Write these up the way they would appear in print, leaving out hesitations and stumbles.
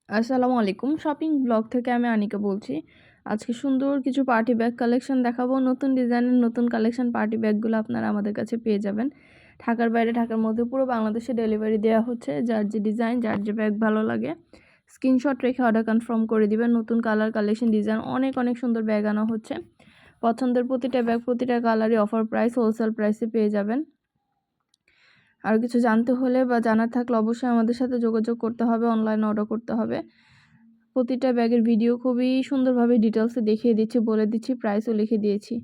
আসসালামু আলাইকুম। Shopping blog থেকে আমি আনিকা বলছি। আজকে সুন্দর কিছু পার্টি ব্যাগ কালেকশন দেখাবো। নতুন ডিজাইনের নতুন কালেকশন পার্টি ব্যাগগুলো আপনারা আমাদের কাছে পেয়ে যাবেন। ঢাকার বাইরে, ঢাকার মধ্যে পুরো বাংলাদেশে ডেলিভারি দেওয়া হচ্ছে। যার যে ডিজাইন, যার যে ব্যাগ ভালো লাগে স্ক্রিনশট রেখে অর্ডার কনফার্ম করে দিবেন। নতুন কালার, কালেকশন, ডিজাইন অনেক অনেক সুন্দর ব্যাগ আনা হচ্ছে। পছন্দের প্রতিটা ব্যাগ, প্রতিটা কালারই অফার প্রাইস, হোলসেল প্রাইসে পেয়ে যাবেন। আর কিছু জানতে হলে বা জানার থাকলে অবশ্যই আমাদের সাথে যোগাযোগ করতে হবে, অনলাইনে অর্ডার করতে হবে। প্রতিটা ব্যাগের ভিডিও খুবই সুন্দরভাবে ডিটেলসে দেখিয়ে দিচ্ছি, বলে দিচ্ছি, প্রাইসও লিখে দিয়েছি।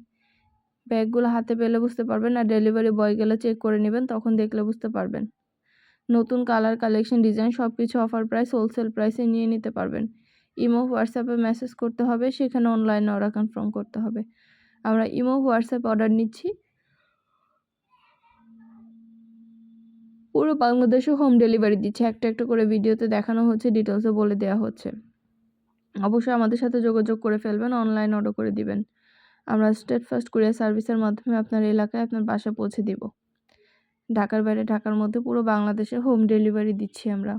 ব্যাগগুলো হাতে পেলে বুঝতে পারবেন, আর ডেলিভারি বয় গেলে চেক করে নেবেন, তখন দেখলে বুঝতে পারবেন। নতুন কালার, কালেকশন, ডিজাইন সব কিছু অফার প্রাইস, হোলসেল প্রাইসে নিয়ে নিতে পারবেন। ইমো, হোয়াটসঅ্যাপে মেসেজ করতে হবে, সেখানে অনলাইনে অর্ডার কনফার্ম করতে হবে। আমরা ইমো, হোয়াটসঅ্যাপ অর্ডার নিচ্ছি। পুরো বাংলাদেশে হোম ডেলিভারি দিচ্ছে। একটা একটা করে ভিডিওতে দেখানো হচ্ছে, ডিটেলসে বলে দেওয়া হচ্ছে। অবশ্যই আমাদের সাথে যোগাযোগ করে ফেলবেন, অনলাইন অর্ডার করে দিবেন। আমরা স্টেট ফার্স্ট কুরিয়ার সার্ভিসের মাধ্যমে আপনার এলাকায় আপনার বাসায় পৌঁছে দিব। ঢাকার বাইরে, ঢাকার মধ্যে পুরো বাংলাদেশে হোম ডেলিভারি দিচ্ছি আমরা।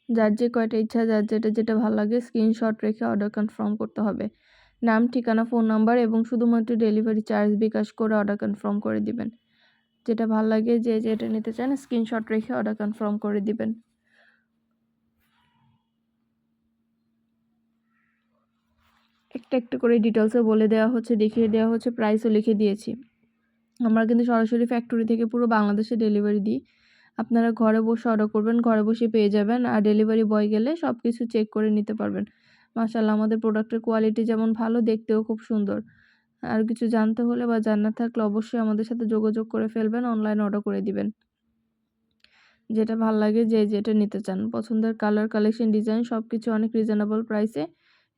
যার যে কয়টা ইচ্ছা, যার যেটা ভালো লাগে স্ক্রিনশট রেখে অর্ডার কনফার্ম করতে হবে। নাম, ঠিকানা, ফোন নাম্বার এবং শুধুমাত্র ডেলিভারি চার্জ বিকাশ করে অর্ডার কনফার্ম করে দিবেন। যেটা ভালো লাগে, যে যেটা নিতে চান স্ক্রিনশট রেখে অর্ডার কনফার্ম করে দিবেন। একটা একটা করে ডিটেলসে বলে দেওয়া হচ্ছে, দেখিয়ে দেওয়া হচ্ছে, প্রাইসও লিখে দিয়েছি। আমরা কিন্তু সরাসরি ফ্যাক্টরি থেকে পুরো বাংলাদেশে ডেলিভারি দিই। আপনারা ঘরে বসে অর্ডার করবেন, ঘরে বসে পেয়ে যাবেন। আর ডেলিভারি বয় গেলে সব কিছু চেক করে নিতে পারবেন। মাশাআল্লাহ, আমাদের প্রোডাক্টের কোয়ালিটি যেমন ভালো, দেখতেও খুব সুন্দর। আর কিছু জানতে হলে বা জানার থাকলে অবশ্যই আমাদের সাথে যোগাযোগ করে ফেলবেন, অনলাইন অর্ডার করে দিবেন। যেটা ভাল লাগে, যে যেটা নিতে চান, পছন্দের কালার, কালেকশন, ডিজাইন সব কিছু অনেক রিজনেবল প্রাইসে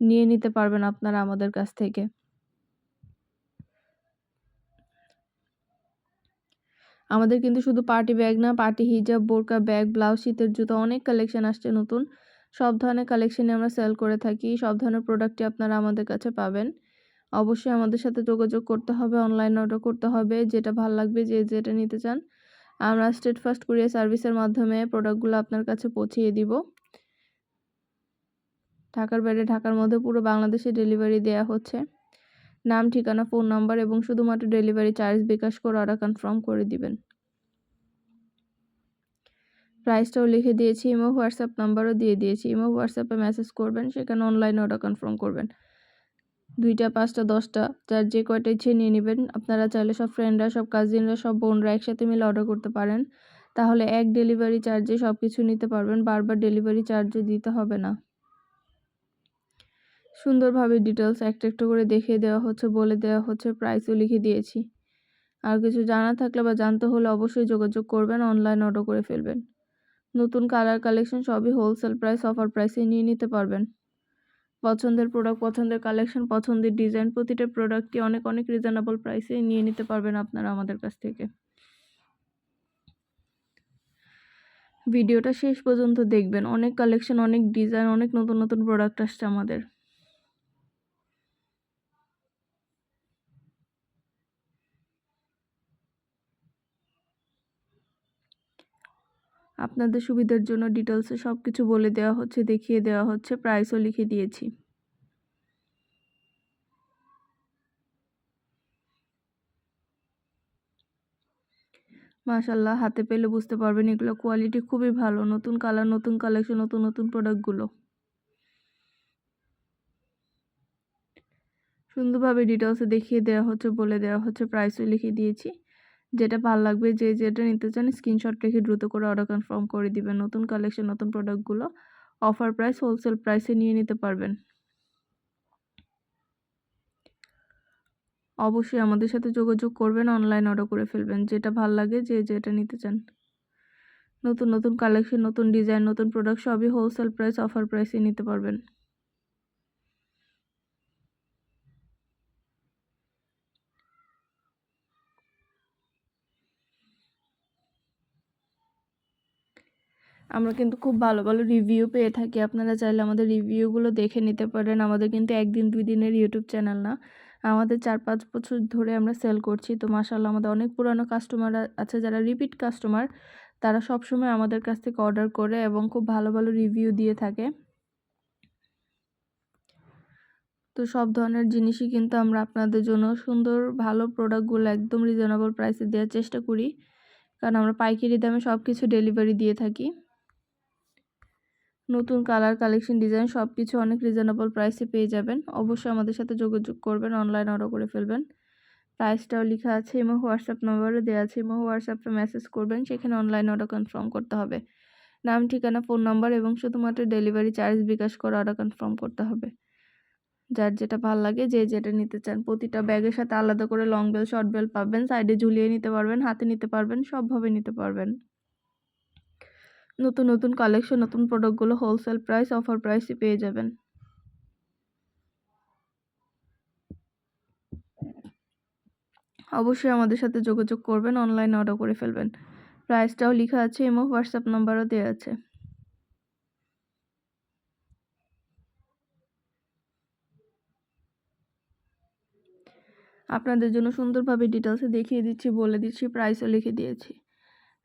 নিয়ে নিতে পারবেন আপনারা আমাদের কাছ থেকে। আমাদের কিন্তু শুধু পার্টি ব্যাগ না, পার্টি হিজাব, বোরকা, ব্যাগ, ব্লাউজ, শীতের জুতো অনেক কালেকশন আসছে নতুন। সব ধরনের কালেকশনই আমরা সেল করে থাকি। সব ধরনের প্রোডাক্টই আপনারা আমাদের কাছে পাবেন। অবশ্যই আমাদের সাথে যোগাযোগ করতে হবে, অনলাইন অর্ডার করতে হবে। যেটা ভালো লাগবে, যে যেটা নিতে চান, আমরা স্টেট ফার্স্ট কুরিয়ার সার্ভিসের মাধ্যমে প্রোডাক্টগুলো আপনার কাছে পৌঁছিয়ে দিব। ঢাকার বাইরে, ঢাকার মধ্যে পুরো বাংলাদেশে ডেলিভারি দেওয়া হচ্ছে। নাম, ঠিকানা, ফোন নাম্বার এবং শুধুমাত্র ডেলিভারি চার্জ বিকাশ করে অর্ডার কনফার্ম করে দিবেন। প্রাইসটাও লিখে দিয়েছি, ইমো, হোয়াটসঅ্যাপ নাম্বারও দিয়ে দিয়েছি। ইমো, হোয়াটসঅ্যাপে মেসেজ করবেন, সেখানে অনলাইনে অর্ডার কনফার্ম করবেন। 2টা, 5টা, 10টা, যার যে কয়টা ইচ্ছে নিয়ে নেবেন। আপনারা চাইলে সব ফ্রেন্ডরা, সব কাজিনরা, সব বোনরা একসাথে মিলে অর্ডার করতে পারেন। তাহলে এক ডেলিভারি চার্জে সব কিছু নিতে পারবেন, বারবার ডেলিভারি চার্জও দিতে হবে না। সুন্দরভাবে ডিটেলস একটা একটা করে দেখিয়ে দেওয়া হচ্ছে, বলে দেওয়া হচ্ছে, প্রাইসও লিখে দিয়েছি। আর কিছু জানা থাকলে বা জানতে হলে অবশ্যই যোগাযোগ করবেন, অনলাইন অর্ডার করে ফেলবেন। নতুন কালার, কালেকশন সবই হোলসেল প্রাইস, অফার প্রাইসে নিয়ে নিতে পারবেন। পছন্দের প্রোডাক্ট, পছন্দের কালেকশন, পছন্দের ডিজাইন প্রতিটা প্রোডাক্টই অনেক অনেক রিজনেবল প্রাইসে নিয়ে নিতে পারবেন আপনারা আমাদের কাছ থেকে। ভিডিওটা শেষ পর্যন্ত দেখবেন। অনেক কালেকশন, অনেক ডিজাইন, অনেক নতুন নতুন প্রোডাক্ট আসছে আমাদের। আপনাদের সুবিধার জন্য ডিটেলসে সব কিছু বলে দেওয়া হচ্ছে, দেখিয়ে দেওয়া হচ্ছে, প্রাইসও লিখে দিয়েছি। মাশাআল্লাহ, হাতে পেলে বুঝতে পারবেন এগুলো কোয়ালিটি খুবই ভালো। নতুন কালার, নতুন কালেকশন, নতুন নতুন প্রোডাক্টগুলো সুন্দরভাবে ডিটেলসে দেখিয়ে দেওয়া হচ্ছে, বলে দেওয়া হচ্ছে, প্রাইসও লিখে দিয়েছি। যেটা ভালো লাগবে, যে যেটা নিতে চান স্ক্রিনশট রেখে দ্রুত করে অর্ডার কনফার্ম করে দিবেন। নতুন কালেকশন, নতুন প্রোডাক্টগুলো অফার প্রাইস, হোলসেল প্রাইসে নিয়ে নিতে পারবেন। অবশ্যই আমাদের সাথে যোগাযোগ করবেন, অনলাইন অর্ডার করে ফেলবেন। যেটা ভালো লাগে, যে যেটা নিতে চান। নতুন নতুন কালেকশন, নতুন ডিজাইন, নতুন প্রোডাক্ট সবই হোলসেল প্রাইস, অফার প্রাইসে নিতে পারবেন। আমরা কিন্তু খুব ভালো ভালো রিভিউ পেয়ে থাকি। আপনারা চাইলে আমাদের রিভিউগুলো দেখে নিতে পারেন। আমাদের কিন্তু 1 দিন 2 দিনের ইউটিউব চ্যানেল না, আমাদের 4-5 বছর ধরে আমরা সেল করছি। তো মাশাআল্লাহ, আমাদের অনেক পুরানো কাস্টমার আছে, যারা রিপিট কাস্টমার। তারা সবসময় আমাদের কাছ থেকে অর্ডার করে এবং খুব ভালো ভালো রিভিউ দিয়ে থাকে। তো সব ধরনের জিনিসই কিন্তু আমরা আপনাদের জন্য সুন্দর ভালো প্রোডাক্টগুলো একদম রিজনেবল প্রাইসে দেওয়ার চেষ্টা করি, কারণ আমরা পাইকারি দামে সব কিছু ডেলিভারি দিয়ে থাকি। নতুন কালার কালেকশন ডিজাইন সব কিছু অনেক রিজনেবল প্রাইসে পেয়ে যাবেন। অবশ্যই আমাদের সাথে যোগাযোগ করবেন, অনলাইন অর্ডার করে ফেলবেন। প্রাইসটাও লেখা আছে, ইমো হোয়াটসঅ্যাপ নাম্বারও দেওয়া আছে। ইমো হোয়াটসঅ্যাপে মেসেজ করবেন, সেখানে অনলাইন অর্ডার কনফার্ম করতে হবে। নাম, ঠিকানা, ফোন নাম্বার এবং শুধুমাত্র ডেলিভারি চার্জ বিকাশ করে অর্ডার কনফার্ম করতে হবে। যার যেটা ভালো লাগে, যে যেটা নিতে চান। প্রতিটা ব্যাগের সাথে আলাদা করে লং বেল, শর্ট বেল পাবেন। সাইডে ঝুলিয়ে নিতে পারবেন, হাতে নিতে পারবেন, সবভাবে নিতে পারবেন। নতুন নতুন কালেকশন, নতুন প্রোডাক্টগুলো হোলসেল প্রাইস, অফার প্রাইসে পেয়ে যাবেন। অবশ্যই আমাদের সাথে যোগাযোগ করবেন, অনলাইন অর্ডার করে ফেলবেন। প্রাইসটাও লেখা আছে, ইমো হোয়াটসঅ্যাপ নাম্বারও দেওয়া আছে। আপনাদের জন্য সুন্দরভাবে ডিটেলসে দেখিয়ে দিচ্ছি, বলে দিচ্ছি, প্রাইসও লিখে দিয়েছি।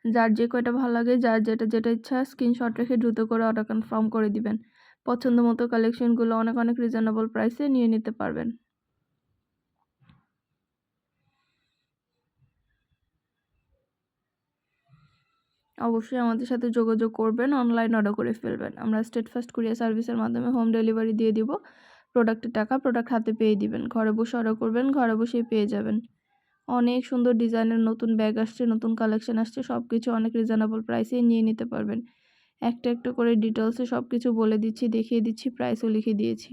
যার যে কয়টা ভালো লাগে, যার যেটা ইচ্ছা স্ক্রিনশট রেখে দ্রুত করে অর্ডার কনফার্ম করে দিবেন। পছন্দ মতো কালেকশনগুলো অনেক অনেক রিজনেবল প্রাইসে নিয়ে নিতে পারবেন। অবশ্যই আমাদের সাথে যোগাযোগ করবেন, অনলাইন অর্ডার করে ফেলবেন। আমরা স্টেট ফাস্ট কুরিয়ার সার্ভিসের মাধ্যমে হোম ডেলিভারি দিয়ে দিব। প্রোডাক্টের টাকা প্রোডাক্ট হাতে পেয়ে দিবেন। ঘরে বসে অর্ডার করবেন, ঘরে বসেই পেয়ে যাবেন। অনেক সুন্দর ডিজাইনের নতুন ব্যাগ আসছে, নতুন কালেকশন আসছে, সব কিছু অনেক রিজনেবল প্রাইসে নিয়ে নিতে পারবেন। একটা একটা করে ডিটেলসে সব কিছু বলে দিচ্ছি, দেখিয়ে দিচ্ছি, প্রাইসও লিখে দিয়েছি।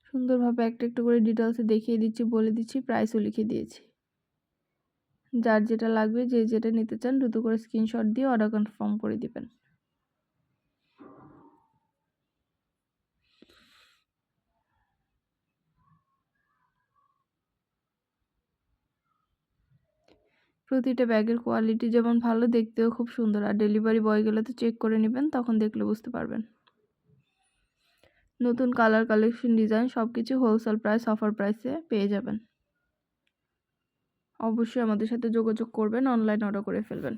সুন্দরভাবে একটা একটা করে ডিটেলসে দেখিয়ে দিচ্ছি, বলে দিচ্ছি, প্রাইসও লিখে দিয়েছি। যার যেটা লাগবে, যে যেটা নিতে চান দ্রুত করে স্ক্রিনশট দিয়ে অর্ডার কনফার্ম করে দিবেন। প্রতিটা ব্যাগের কোয়ালিটি যেমন ভালো, দেখতেও খুব সুন্দর। আর ডেলিভারি বয় গেলে তো চেক করে নেবেন, তখন দেখলে বুঝতে পারবেন। নতুন কালার কালেকশন ডিজাইন সব কিছু হোলসেল প্রাইস, অফার প্রাইসে পেয়ে যাবেন। অবশ্যই আমাদের সাথে যোগাযোগ করবেন, অনলাইন অর্ডার করে ফেলবেন।